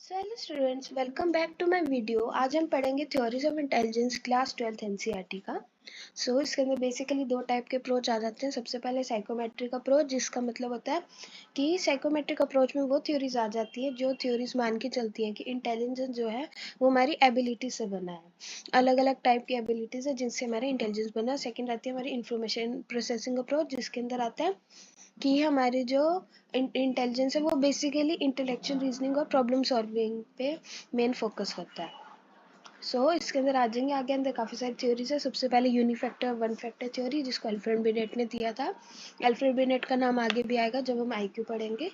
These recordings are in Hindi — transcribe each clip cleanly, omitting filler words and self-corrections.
So hello students, welcome back to my video. आज हम पढ़ेंगे theories of intelligence class 12th NCERT का। इसके अंदर बेसिकली दो टाइप के अप्रोच आ जाते हैं। सबसे पहले साइकोमेट्रिक अप्रोच, जिसका मतलब होता है कि साइकोमेट्रिक अप्रोच में वो थ्योरीज आ जाती है जो थ्योरीज मान के चलती है कि इंटेलिजेंस जो है वो हमारी एबिलिटी से बना है। अलग अलग टाइप की एबिलिटीज है जिनसे हमारा इंटेलिजेंस बना है। सेकेंड आती है हमारी इंफॉर्मेशन प्रोसेसिंग अप्रोच, जिसके अंदर आता है कि हमारे जो इंटेलिजेंस है वो बेसिकली इंटेलेक्चुअल रीजनिंग और प्रॉब्लम सॉल्विंग पे मेन फोकस करता है। इसके अंदर आ जाएंगे आगे अंदर काफ़ी सारी थ्योरीज है। सबसे पहले यूनिफैक्टर वन फैक्टर थ्योरी, जिसको अल्फ्रेड बिनेट ने दिया था। अल्फ्रेड बिनेट का नाम आगे भी आएगा जब हम आईक्यू पढ़ेंगे।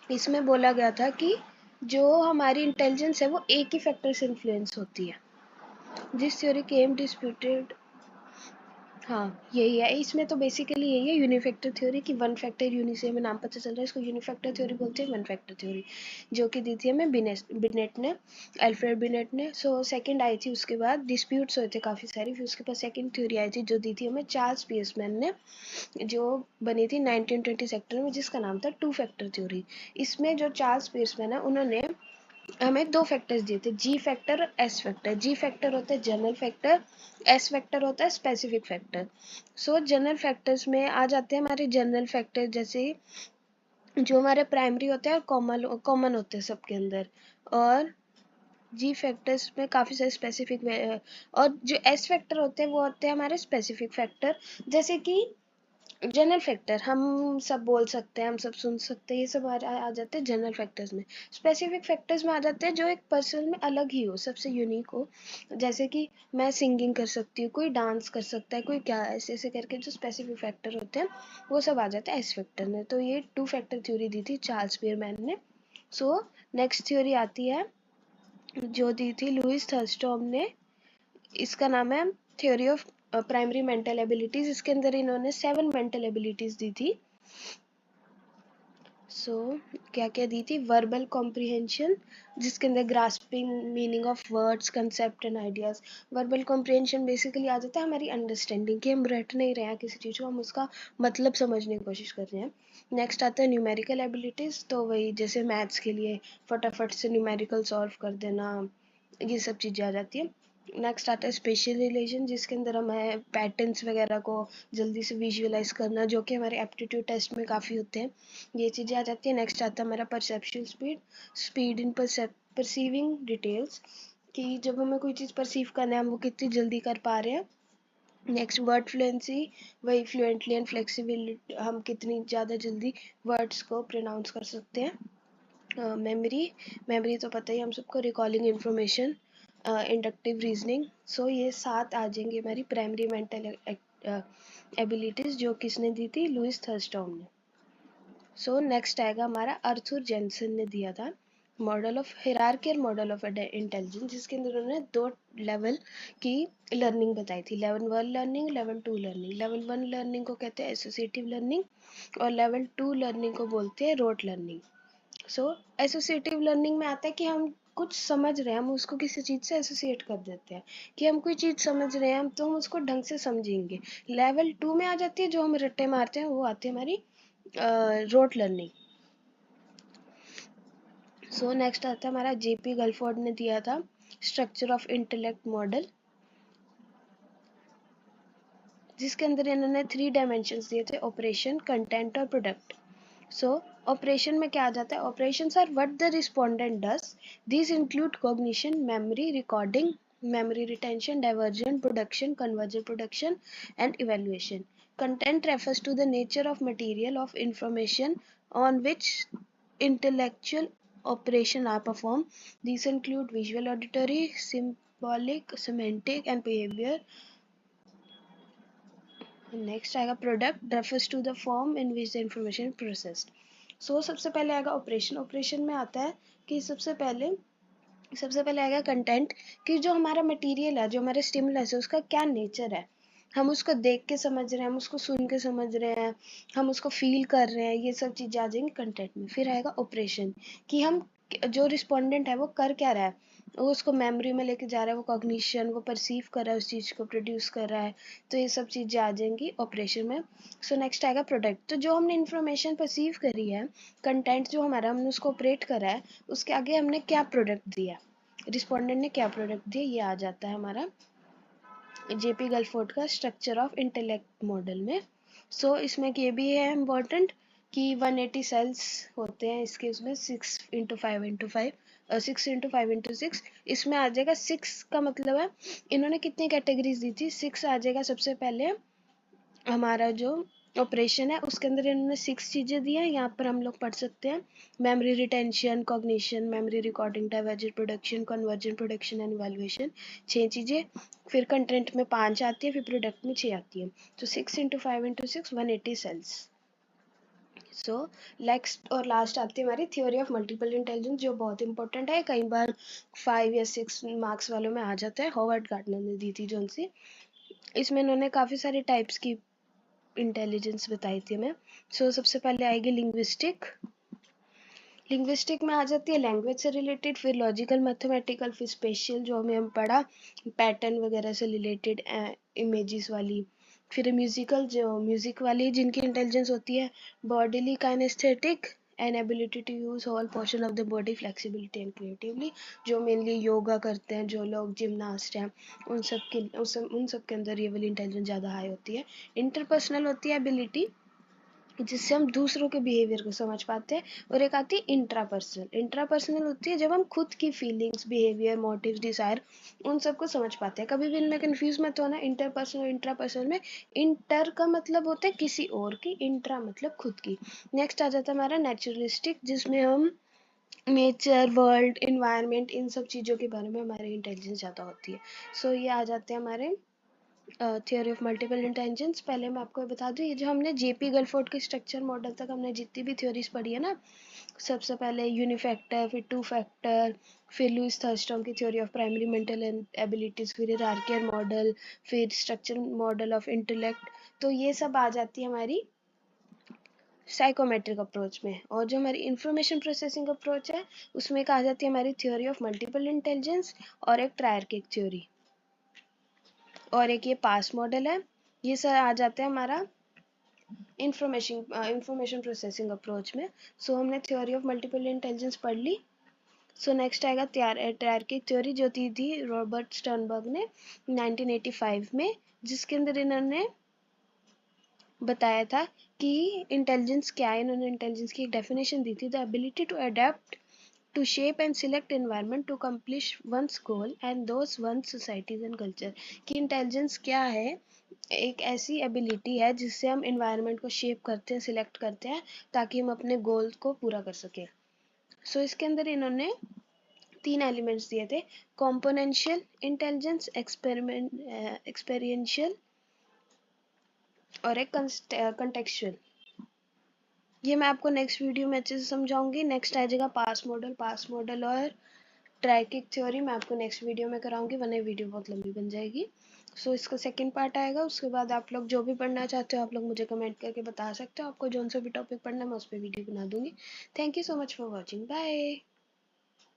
इसमें बोला गया था कि जो हमारी इंटेलिजेंस है वो एक ही फैक्टर से इन्फ्लुएंस होती है। जिस थ्योरी के एम डिस्प्यूटेड, हाँ यही है। इसमें तो बेसिकली यही है यूनिफैक्टर थ्योरी की वन फैक्टर यूनि से हमें नाम पता चल रहा है। इसको यूनिफैक्टर थ्योरी बोलते हैं, वन फैक्टर थ्योरी, जो कि दी थी हमें बिनेट ने, अल्फ्रेड बिनेट ने। सेकंड आई थी उसके बाद, डिस्प्यूट्स हुए थे काफ़ी सारी, फिर उसके बाद सेकंड थ्योरी आई थी जो दी थी हमें चार्ल्स पीयर्समैन ने, जो बनी थी 1920 सेक्टर में, जिसका नाम था टू फैक्टर थ्योरी। इसमें जो चार्ल्स पीयर्समैन है उन्होंने हमें दो फैक्टर्स दिए थे, जी फैक्टर और एस फैक्टर। जी फैक्टर होता है जनरल फैक्टर, एस फैक्टर होता है स्पेसिफिक फैक्टर। जनरल फैक्टर्स में आ जाते हैं हमारे जनरल फैक्टर, जैसे जो हमारे प्राइमरी होते हैं और कॉमन होते हैं सबके अंदर। और जी फैक्टर्स में काफ़ी सारे स्पेसिफिक, और जो एस फैक्टर होते हैं वो होते हैं हमारे स्पेसिफिक फैक्टर। जैसे कि जनरल फैक्टर हम सब बोल सकते हैं, हम सब सुन सकते हैं, ये सब आ जाते हैं जनरल फैक्टर्स में। स्पेसिफिक फैक्टर्स में आ जाते हैं जो एक पर्सन में अलग ही हो, सबसे यूनिक हो। जैसे कि मैं सिंगिंग कर सकती हूँ, कोई डांस कर सकता है, कोई क्या, ऐसे ऐसे करके जो स्पेसिफिक फैक्टर होते हैं वो सब आ जाते हैं एस फैक्टर में। तो ये टू फैक्टर थ्योरी दी थी चार्ल्स पीयरमैन ने। नेक्स्ट थ्योरी आती है जो दी थी लुइस थर्स्टॉम ने। इसका नाम है theory of primary mental abilities. इसके अंदर इन्होंने 7 मेंटल एबिलिटीज दी थी। क्या क्या दी थी? वर्बल कॉम्प्रिहेंशन, जिसके अंदर grasping meaning of words, concept and ideas. Verbal comprehension basically आ जाता है हमारी अंडरस्टैंडिंग, कि हम रट नहीं रहे हैं किसी चीज़ को, हम उसका मतलब समझने की कोशिश कर रहे हैं। नेक्स्ट आता है न्यूमेरिकल एबिलिटीज, तो वही जैसे मैथ्स के लिए फटाफट से न्यूमेरिकल सॉल्व कर देना, ये सब चीज़ें आ जाती है। नेक्स्ट आता है स्पेशल रिलेशन, जिसके अंदर हमें पैटर्न्स वगैरह को जल्दी से विजुअलाइज करना, जो कि हमारे एप्टीट्यूड टेस्ट में काफ़ी होते हैं, ये चीज़ें आ जाती है। नेक्स्ट आता है हमारा perception speed, speed in perceiving details, कि जब हमें कोई चीज़ परसीव करना है हम वो कितनी जल्दी कर पा रहे हैं। नेक्स्ट वर्ड फ्लुएंसी, वही फ्लुएंटली एंड फ्लेक्सिबिलिटी, हम कितनी ज़्यादा जल्दी वर्ड्स को प्रोनाउंस कर सकते हैं। मेमोरी तो पता ही हम सबको, रिकॉलिंग इन्फॉर्मेशन, इंडक्टिव रीजनिंग। ये 7 आ जाएंगे हमारी प्राइमरी मेंटल एबिलिटीज, जो किसने दी थी? लुइस थर्स्टॉम ने। नेक्स्ट आएगा हमारा अर्थुर जेनसन ने दिया था मॉडल ऑफ हिरार्की और मॉडल ऑफ इंटेलिजेंस, जिसके अंदर उन्होंने 2 लेवल की लर्निंग बताई थी, level 1 learning, level 2 learning. Level 1 learning को कहते हैं एसोसिएटिव लर्निंग, और लेवल 2 लर्निंग को बोलते हैं रोट लर्निंग। एसोसिएटिव लर्निंग में आता है कि हम कुछ समझ रहे हैं, हम उसको किसी चीज़ से एसोसिएट कर देते हैं, कि हम कोई चीज़ समझ रहे हैं तो हम उसको ढंग से समझेंगे। लेवल 2 में आ जाती है जो हम रट्टे मारते हैं, वो आती है हमारी रोट लर्निंग। नेक्स्ट आता है हमारा जेपी गलफोर्ड ने दिया था स्ट्रक्चर ऑफ इंटेलेक्ट मॉडल, जिसके अंदर इन्होंने 3 डायमेंशंस दिए थे, ऑपरेशन, कंटेंट और प्रोडक्ट। ऑपरेशन में क्या आ जाता है? Operations are what the respondent does, these include cognition, memory, recording, memory retention, diversion, production, conversion, production, and evaluation. Content refers to the nature of material of information on which intellectual operation are performed. These include visual, auditory, symbolic, semantic, and behavior. Next आएगा product, refers to the form in which the information is processed. सबसे पहले आएगा ऑपरेशन। ऑपरेशन में आता है कि सबसे पहले आएगा कंटेंट, कि जो हमारा मटेरियल है, जो हमारे स्टिमुलस है, उसका क्या नेचर है, हम उसको देख के समझ रहे हैं, हम उसको सुन के समझ रहे हैं, हम उसको फील कर रहे हैं, ये सब चीज़ें आ जाएंगी कंटेंट में। फिर आएगा ऑपरेशन, कि हम जो रिस्पोंडेंट है वो कर क्या रहा है, वो उसको मेमोरी में लेके जा रहा है, वो कॉग्निशन, वो परसीव कर रहा है, उस चीज़ को प्रोड्यूस कर रहा है, तो ये सब चीज़ें आ जाएंगी ऑपरेशन में। सो नेक्स्ट आएगा प्रोडक्ट। तो जो हमने इन्फॉर्मेशन परसीव करी है, कंटेंट जो हमारा, हमने उसको ऑपरेट करा है, उसके आगे हमने क्या प्रोडक्ट दिया, रिस्पोंडेंट ने क्या प्रोडक्ट दिया, ये आ जाता है हमारा जेपी गलफोर्ड का स्ट्रक्चर ऑफ इंटेलेक्ट मॉडल में। सो इसमें ये भी है इम्पोर्टेंट कि 180 सेल्स होते हैं इसके, उसमें 6x5 6x5 इसमें आ जाएगा। 6 का मतलब है इन्होंने कितनी कैटेगरीज दी थी, 6 आ जाएगा सबसे पहले हमारा जो ऑपरेशन है उसके अंदर इन्होंने 6 चीज़ें दी हैं। यहाँ पर हम लोग पढ़ सकते हैं memory retention, cognition, memory recording, divergent production, convergent production and evaluation, 6 चीज़ें। फिर कंटेंट में 5 आती है, फिर प्रोडक्ट में 6 आती है। तो 6x5 180 सेल्स। सो नेक्स्ट और लास्ट आती है हमारी थ्योरी ऑफ मल्टीपल इंटेलिजेंस, जो बहुत इंपॉर्टेंट है, कई बार 5 या 6 मार्क्स वालों में आ जाता है। हॉवर्ड गार्टनर ने दी थी जो उनसे, इसमें इन्होंने काफ़ी सारे टाइप्स की इंटेलिजेंस बताई थी हमें। सो सबसे पहले आएगी लिंग्विस्टिक। लिंग्विस्टिक में आ जाती है लैंग्वेज से रिलेटेड, फिर लॉजिकल, मैथमेटिकल, फिर स्पेशल जो हमें हम पढ़ा पैटर्न वगैरह से रिलेटेड, इमेजेस वाली, फिर म्यूजिकल जो म्यूजिक वाली जिनकी इंटेलिजेंस होती है, bodily kinesthetic, an ability to use all portion of the body, flexibility and creatively, जो मेनली योगा करते हैं, जो लोग जिमनास्ट हैं, उन सब के अंदर ये वाली इंटेलिजेंस ज़्यादा हाई होती है। इंटरपर्सनल होती है एबिलिटी, जिससे हम दूसरों के बिहेवियर को समझ पाते हैं। और एक आती है इंट्रापर्सनल। इंट्रापर्सनल होती है जब हम खुद की फीलिंग्स, बिहेवियर, मोटिव्स, डिजायर, उन सबको समझ पाते हैं। कभी भी इनमें कंफ्यूज मत होना, इंटरपर्सनल और इंट्रापर्सनल में। इंटर का मतलब होता है किसी और की, इंट्रा मतलब खुद की। नेक्स्ट आ जाता है हमारा नेचुरलिस्टिक, जिसमें हम नेचर, वर्ल्ड, इन्वायरमेंट, इन सब चीज़ों के बारे में हमारी इंटेलिजेंस ज़्यादा होती है। सो ये आ जाते हैं हमारे थ्योरी ऑफ मल्टीपल इंटेलिजेंस। पहले मैं आपको बता दूं, ये जो हमने जेपी गलफोर्ड के स्ट्रक्चर मॉडल तक हमने जितनी भी थ्योरीज पढ़ी है ना, सबसे पहले यूनिफैक्टर, फिर टू फैक्टर, फिर लुइस थर्स्टॉम की theory of primary mental abilities, फिर हिरार्किकल मॉडल, फिर स्ट्रक्चर मॉडल ऑफ इंटेलेक्ट, तो ये सब आ जाती है हमारी साइकोमेट्रिक अप्रोच में। और जो हमारी इंफॉर्मेशन प्रोसेसिंग अप्रोच है, उसमें एक आ जाती है हमारी थ्योरी ऑफ मल्टीपल इंटेलिजेंस और एक ट्रायर्किक थ्योरी, और एक ये पास मॉडल है। ये सर आ जाते हैं हमारा इंफॉर्मेशन प्रोसेसिंग अप्रोच में। सो हमने थ्योरी ऑफ मल्टीपल इंटेलिजेंस पढ़ ली। सो नेक्स्ट आएगा ट्रायर्किक थ्योरी, जो थी रॉबर्ट स्टर्नबर्ग ने 1985 में, जिसके अंदर इन्होंने बताया था कि इंटेलिजेंस क्या है। इन्होंने इंटेलिजेंस की एक डेफिनेशन दी थी, the ability to adapt, to shape and select environment to accomplish one's goal and those one's societies and culture। कि इंटेलिजेंस क्या है, एक ऐसी एबिलिटी है जिससे हम इन्वायरमेंट को शेप करते हैं, सिलेक्ट करते हैं, ताकि हम अपने गोल को पूरा कर सकें। सो इसके अंदर इन्होंने 3 एलिमेंट्स दिए थे, कॉम्पोनेंशियल इंटेलिजेंस, एक्सपेरियंशियल और एक कंटेक्चुअल। ये मैं आपको नेक्स्ट वीडियो में अच्छे से समझाऊंगी। नेक्स्ट आ जाएगा पास मॉडल और ट्रायर्किक थ्योरी मैं आपको नेक्स्ट वीडियो में कराऊंगी, वरना वीडियो बहुत लंबी बन जाएगी। सो इसका सेकंड पार्ट आएगा। उसके बाद आप लोग जो भी पढ़ना चाहते हो, आप लोग मुझे कमेंट करके बता सकते हो। आपको जो सा भी टॉपिक पढ़ना है मैं उस पर वीडियो बना दूंगी। Thank you so much for watching, bye.